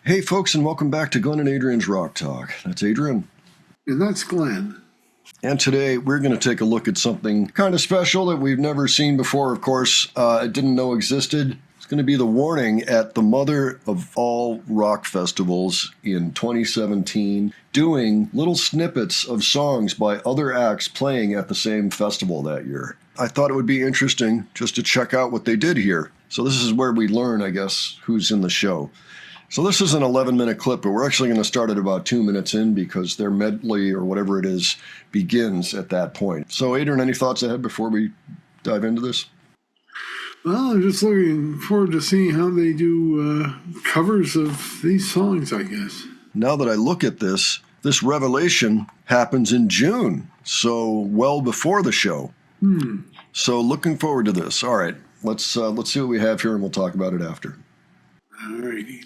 Hey folks, and welcome back to Glenn and Adrian's Rock Talk. That's Adrian. And that's Glenn. And today we're going to take a look at something kind of special that we've never seen before, of course. I didn't know existed. It's going to be the warning at the mother of all rock festivals in 2017, doing little snippets of songs by other acts playing at the same festival that year. I thought it would be interesting just to check out what they did here. So this is where we learn, I guess, who's in the show. So this is an 11-minute clip, but we're actually going to start at about 2 minutes in because their medley or whatever it is begins at that point. So Adrian, any thoughts ahead before we dive into this? Well, I'm just looking forward to seeing how they do covers of these songs, I guess. Now that I look at this revelation happens in June, so well before the show. So looking forward to this. All right, let's see what we have here, and we'll talk about it after. All righty.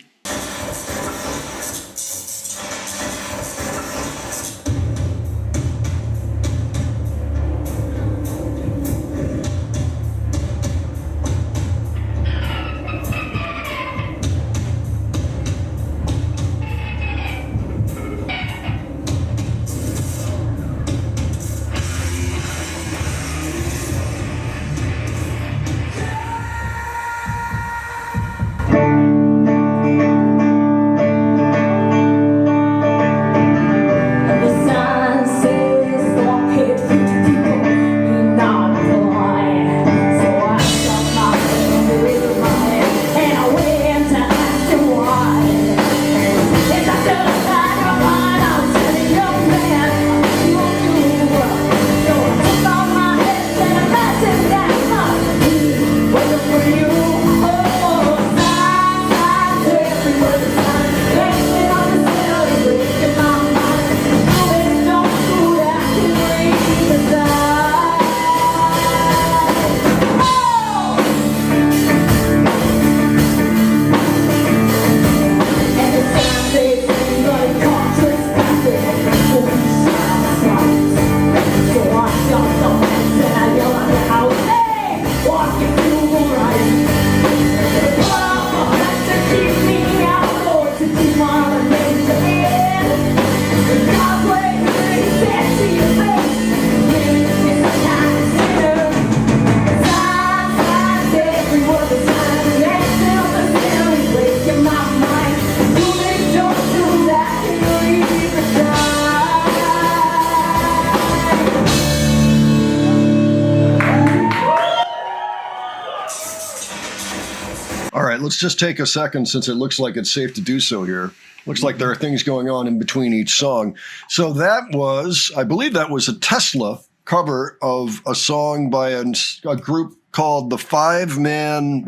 Let's just take a second since it looks like it's safe to do so here. Looks like there are things going on in between each song. So that was, I believe that was a Tesla cover of a song by a group called the Five-Man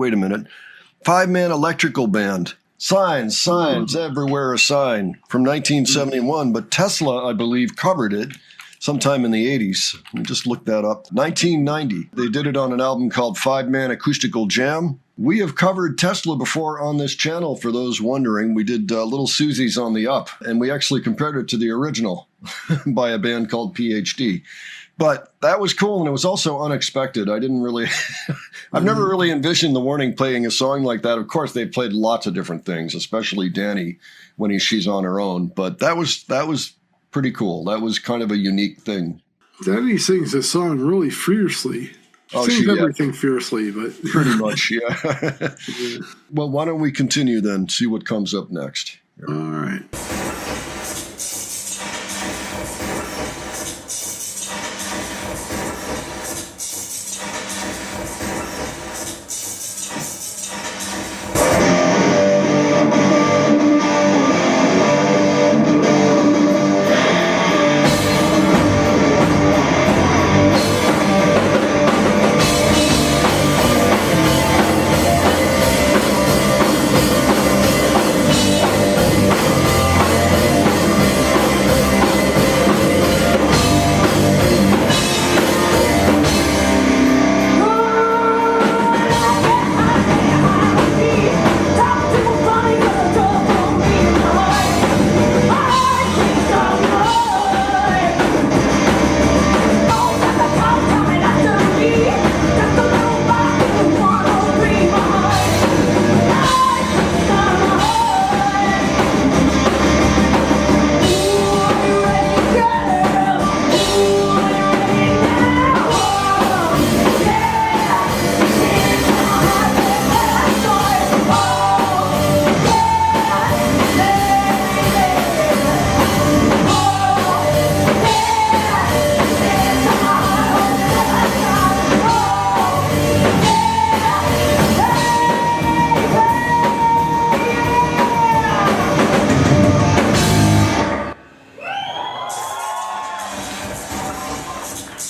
Electrical Band. Signs, everywhere a sign, from 1971. But Tesla, I believe, covered it sometime in the 80s. Let me just look that up. 1990. They did it on an album called Five-Man Acoustical Jam. We have covered Tesla before on this channel, for those wondering. We did Little Susie's on the Up, and we actually compared it to the original by a band called PhD. But that was cool, and it was also unexpected. I didn't really, I've never really envisioned the Warning playing a song like that. Of course, they've played lots of different things, especially Danny when she's on her own. But that was pretty cool. That was kind of a unique thing. Danny sings this song really fiercely. Sings everything fiercely, but pretty much, yeah. Well, why don't we continue then? See what comes up next. All right.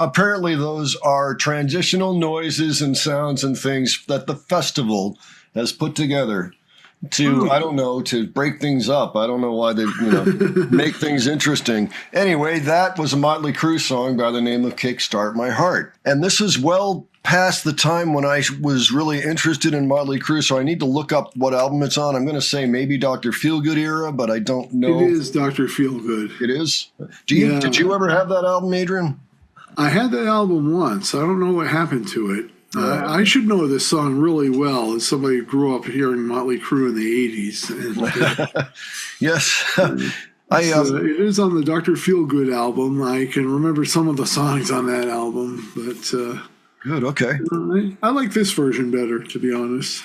Apparently those are transitional noises and sounds and things that the festival has put together to, I don't know, to break things up. I don't know why they, make things interesting. Anyway, that was a Motley Crue song by the name of Kickstart My Heart. And this is well past the time when I was really interested in Motley Crue, so I need to look up what album it's on. I'm going to say maybe Dr. Feelgood era, but I don't know. It is Dr. Feelgood. It is? Did you ever have that album, Adrian? I had that album once. I don't know what happened to it. I should know this song really well as somebody who grew up hearing Motley Crue in the 80s. And, yes. It is on the Dr. Feelgood album. I can remember some of the songs on that album, but... Good, okay. I like this version better, to be honest.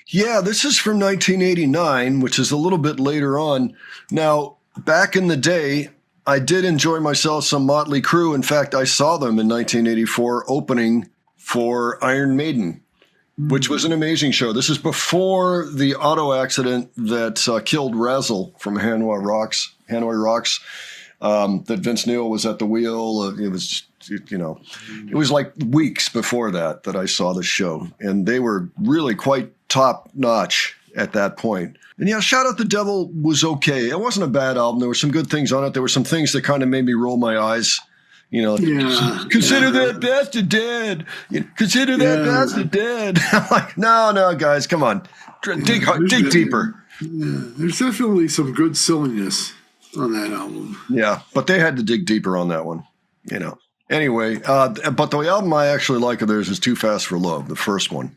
Yeah, this is from 1989, which is a little bit later on. Now, back in the day, I did enjoy myself some Motley Crue. In fact, I saw them in 1984 opening for Iron Maiden, which was an amazing show. This is before the auto accident that killed Razzle from Hanoi Rocks, that Vince Neil was at the wheel. It was... it was like weeks before that I saw the show, and they were really quite top notch at that point. And yeah, Shout Out the Devil was okay. It wasn't a bad album. There were some good things on it. There were some things that kind of made me roll my eyes. Consider that bastard dead. Consider that bastard dead. I'm like, no, guys, come on, dig deeper. Yeah, there's definitely some good silliness on that album. Yeah, but they had to dig deeper on that one. Anyway, but the album I actually like of theirs is Too Fast for Love, the first one.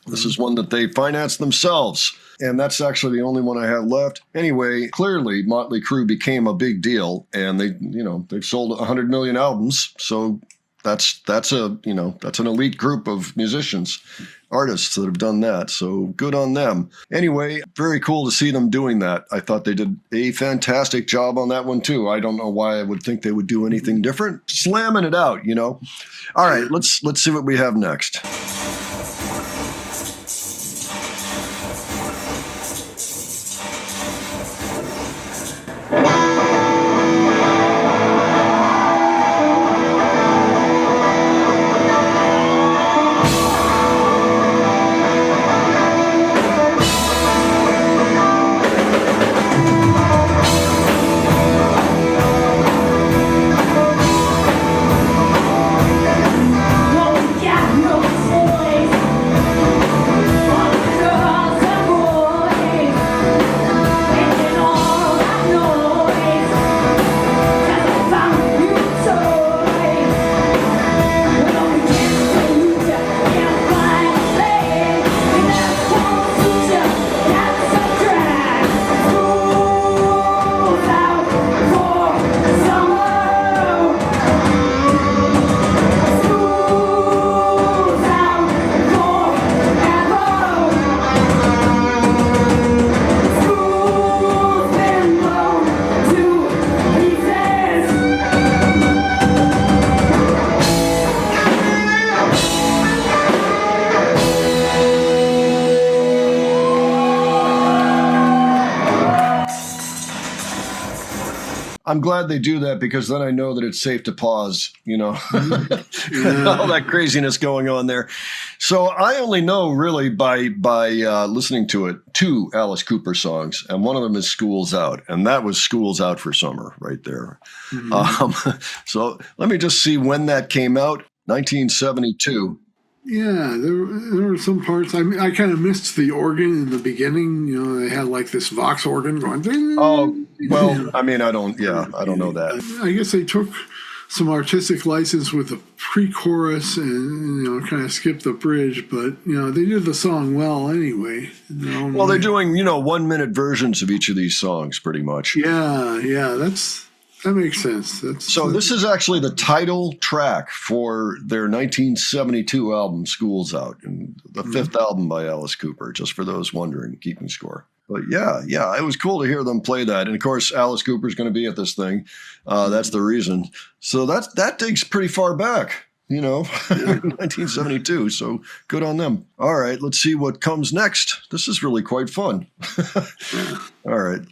This is one that they financed themselves, and that's actually the only one I have left. Anyway, clearly Motley Crue became a big deal, and they've sold 100 million albums, so that's an elite group of musicians, artists that have done that. So good on them. Anyway, very cool to see them doing that. I thought they did a fantastic job on that one too. I don't know why I would think they would do anything different. Slamming it out, All right, let's see what we have next. I'm glad they do that, because then I know that it's safe to pause, all that craziness going on there. So I only know really by listening to it 2 Alice Cooper songs, and one of them is School's Out, and that was School's Out for Summer right there. So let me just see when that came out, 1972. Yeah, there were some parts. I mean, I kind of missed the organ in the beginning. They had like this Vox organ going. Oh, well, I mean, I don't know that. I guess they took some artistic license with the pre-chorus and kind of skipped the bridge, but they did the song well anyway. Well, they're doing 1-minute versions of each of these songs, pretty much. Yeah, that makes sense. This is actually the title track for their 1972 album, School's Out, and the 5th album by Alice Cooper, just for those wondering, keeping score. But yeah, it was cool to hear them play that. And of course, Alice Cooper's going to be at this thing. That's the reason. So that digs pretty far back, 1972. So good on them. All right, let's see what comes next. This is really quite fun. All right.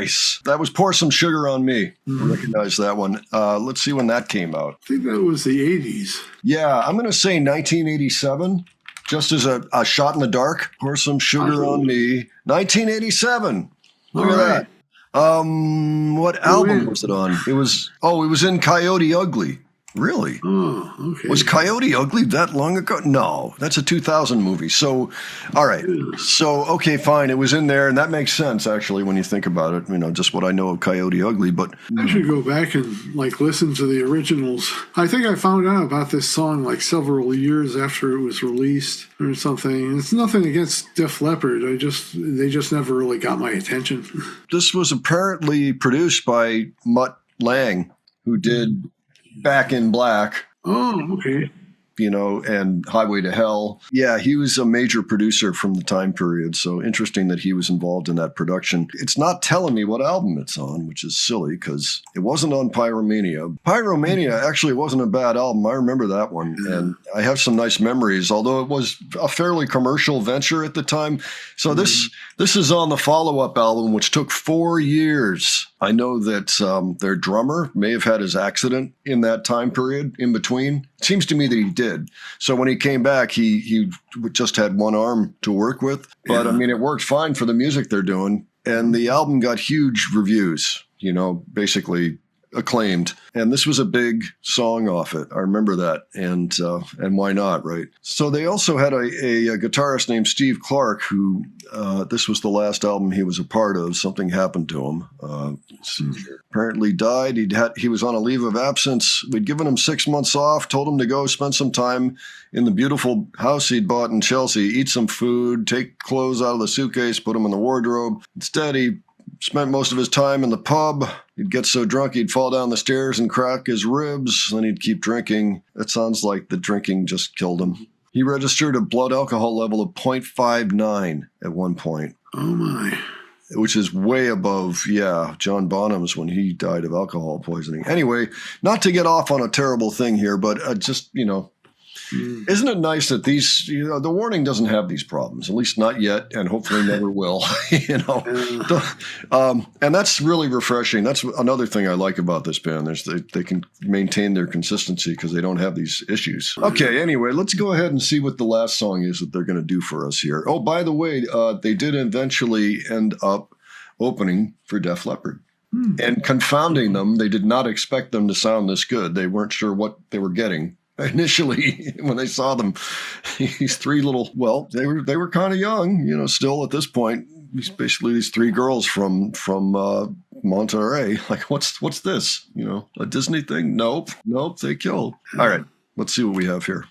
Nice. That was Pour Some Sugar on Me. I recognize that one. Let's see when that came out. I think that was the 80s. Yeah, I'm going to say 1987, just as a shot in the dark. Pour Some Sugar on Me. 1987. Look at that. What album was it on? It was in Coyote Ugly. Really? Oh, okay. Was Coyote Ugly that long ago? No, that's a 2000 movie. So, all right. So, okay, fine. It was in there, and that makes sense, actually, when you think about it. You know, just what I know of Coyote Ugly. But I should go back and, listen to the originals. I think I found out about this song, several years after it was released or something. It's nothing against Def Leppard. They just never really got my attention. This was apparently produced by Mutt Lange, who did Back in Black. Oh, okay. And Highway to Hell. Yeah, he was a major producer from the time period. So interesting that he was involved in that production. It's not telling me what album it's on, which is silly because it wasn't on Pyromania. Pyromania actually wasn't a bad album. I remember that one. And I have some nice memories, although it was a fairly commercial venture at the time. So this is on the follow-up album, which took 4 years. I know that their drummer may have had his accident in that time period in between. It seems to me that he did. So when he came back, he just had one arm to work with. But, it worked fine for the music they're doing. And the album got huge reviews, basically acclaimed. And this was a big song off it. I remember that. And why not, right? So they also had a guitarist named Steve Clark, who this was the last album he was a part of. Something happened to him. Apparently died. He was on a leave of absence. We'd given him 6 months off, told him to go spend some time in the beautiful house he'd bought in Chelsea, eat some food, take clothes out of the suitcase, put them in the wardrobe. Instead, he spent most of his time in the pub. He'd get so drunk he'd fall down the stairs and crack his ribs. Then he'd keep drinking. It sounds like the drinking just killed him. He registered a blood alcohol level of 0.59 at one point. Oh, my. Which is way above, John Bonham's when he died of alcohol poisoning. Anyway, not to get off on a terrible thing here, but just, isn't it nice that these, the Warning doesn't have these problems, at least not yet, and hopefully never will, and that's really refreshing. That's another thing I like about this band. They can maintain their consistency because they don't have these issues. Okay, anyway, let's go ahead and see what the last song is that they're going to do for us here. Oh, by the way, they did eventually end up opening for Def Leppard. And confounding them, they did not expect them to sound this good. They weren't sure what they were getting. Initially, when they saw them, these three little, they were kind of young, still at this point. Basically, these three girls from Monterrey. Like, what's this? A Disney thing? Nope, they killed. All right, let's see what we have here.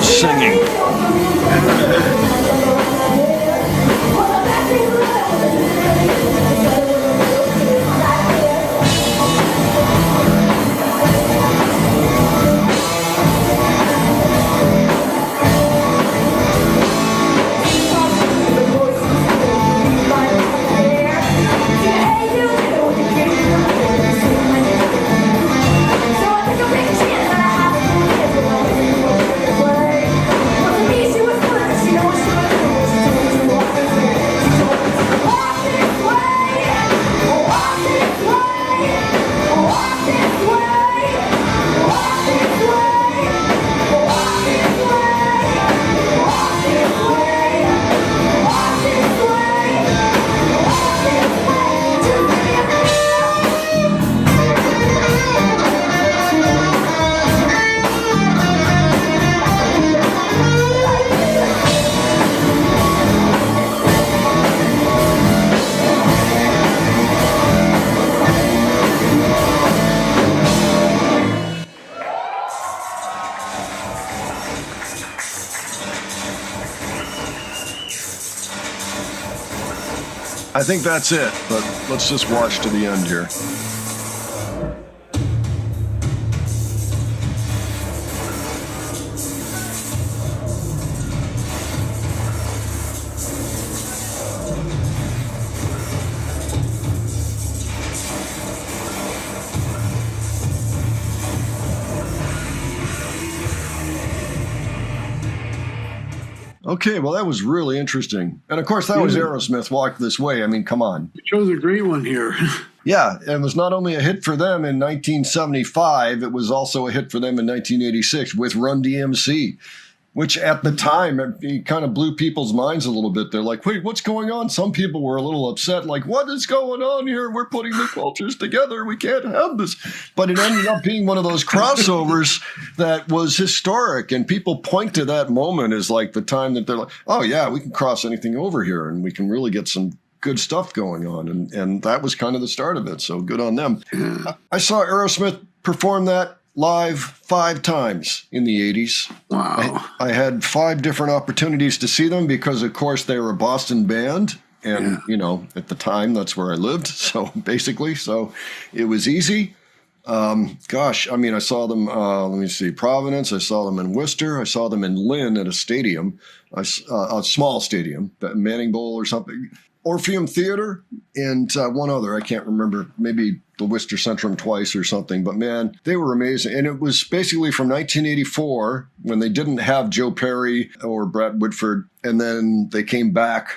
Singing. I think that's it, but let's just watch to the end here. Okay, well, that was really interesting. And of course, that was Aerosmith, Walk This Way. I mean, come on. You chose a great one here. Yeah, it was not only a hit for them in 1975, it was also a hit for them in 1986 with Run DMC, which at the time, it kind of blew people's minds a little bit. They're like, wait, what's going on? Some people were a little upset, like, what is going on here? We're putting the cultures together. We can't have this. But it ended up being one of those crossovers that was historic. And people point to that moment as like the time that they're like, oh, yeah, we can cross anything over here and we can really get some good stuff going on. And that was kind of the start of it. So good on them. I saw Aerosmith perform that live 5 times in the 80s. Wow. I had 5 different opportunities to see them because, of course, they were a Boston band. And, you know, at the time, that's where I lived. So basically, it was easy. Gosh, I mean, I saw them, let me see, Providence. I saw them in Worcester. I saw them in Lynn at a stadium, a small stadium, Manning Bowl or something. Orpheum Theater and one other, I can't remember, maybe the Worcester Centrum twice or something. But man, they were amazing. And it was basically from 1984 when they didn't have Joe Perry or Brad Whitford. And then they came back.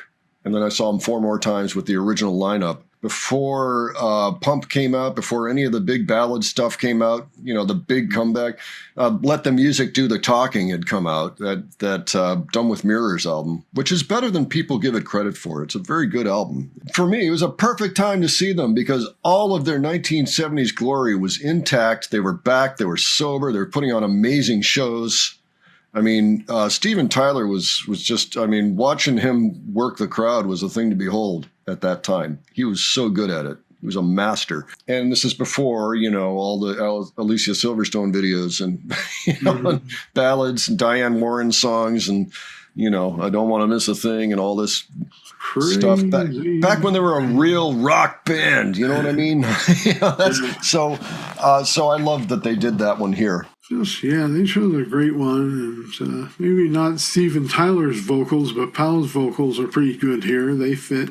And then I saw them 4 more times with the original lineup. Before Pump came out, before any of the big ballad stuff came out, you know, the big comeback, Let the Music Do the Talking had come out, that Done with Mirrors album, which is better than people give it credit for. It's a very good album. For me, it was a perfect time to see them because all of their 1970s glory was intact. They were back. They were sober. They were putting on amazing shows. I mean, Steven Tyler was just, I mean, watching him work the crowd was a thing to behold at that time. He was so good at it. He was a master. And this is before, you know, all the Alicia Silverstone videos and, you know, and ballads and Diane Warren songs and, you know, I Don't Want to Miss a Thing and all this stuff. Back when they were a real rock band, you know what I mean? You know, so I love that they did that one here. They chose a great one. And maybe not Steven Tyler's vocals, but Powell's vocals are pretty good here. They fit.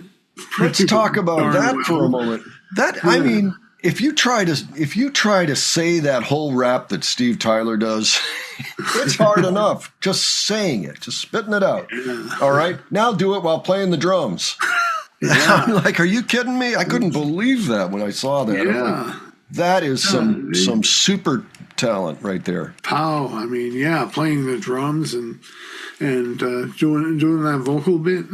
Let's talk about that for a moment. I mean, if you try to say that whole rap that Steve Tyler does, it's hard enough just saying it, just spitting it out. All right, now do it while playing the drums. I'm like, are you kidding me? I couldn't believe that when I saw that. Like, that is some super talent right there. Powell, I mean, playing the drums and doing that vocal bit.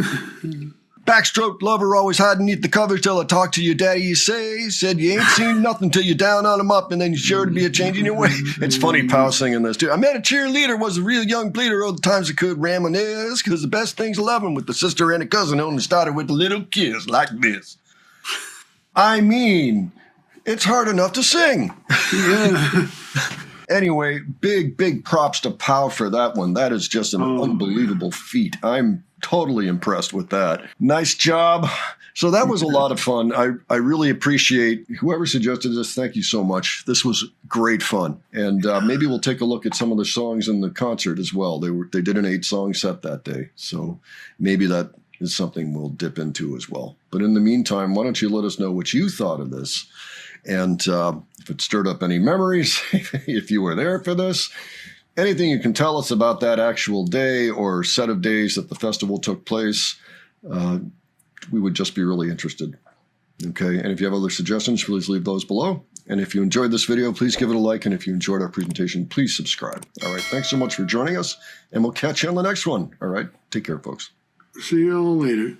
Backstroke lover always hide beneath the covers till I talk to your daddy, you say. Said you ain't seen nothing till you're down on him up and then you're sure to be a changing your way. It's funny Powell singing this too. I met a cheerleader, was a real young bleeder, all the times I could reminisce, because the best things 11 with the sister and a cousin only started with a little kiss like this. I mean, it's hard enough to sing. Anyway, big props to Powell for that one. That is just an unbelievable feat. I'm totally impressed with that. Nice job. So that was a lot of fun. I really appreciate whoever suggested this. Thank you so much. This was great fun. And maybe we'll take a look at some of the songs in the concert as well. They did an 8-song set that day. So maybe that is something we'll dip into as well. But in the meantime, why don't you let us know what you thought of this? And if it stirred up any memories, if you were there for this, anything you can tell us about that actual day or set of days that the festival took place, we would just be really interested. Okay, and if you have other suggestions, please leave those below. And if you enjoyed this video, please give it a like. And if you enjoyed our presentation, please subscribe. All right, thanks so much for joining us, and we'll catch you on the next one. All right, take care, folks. See you all later.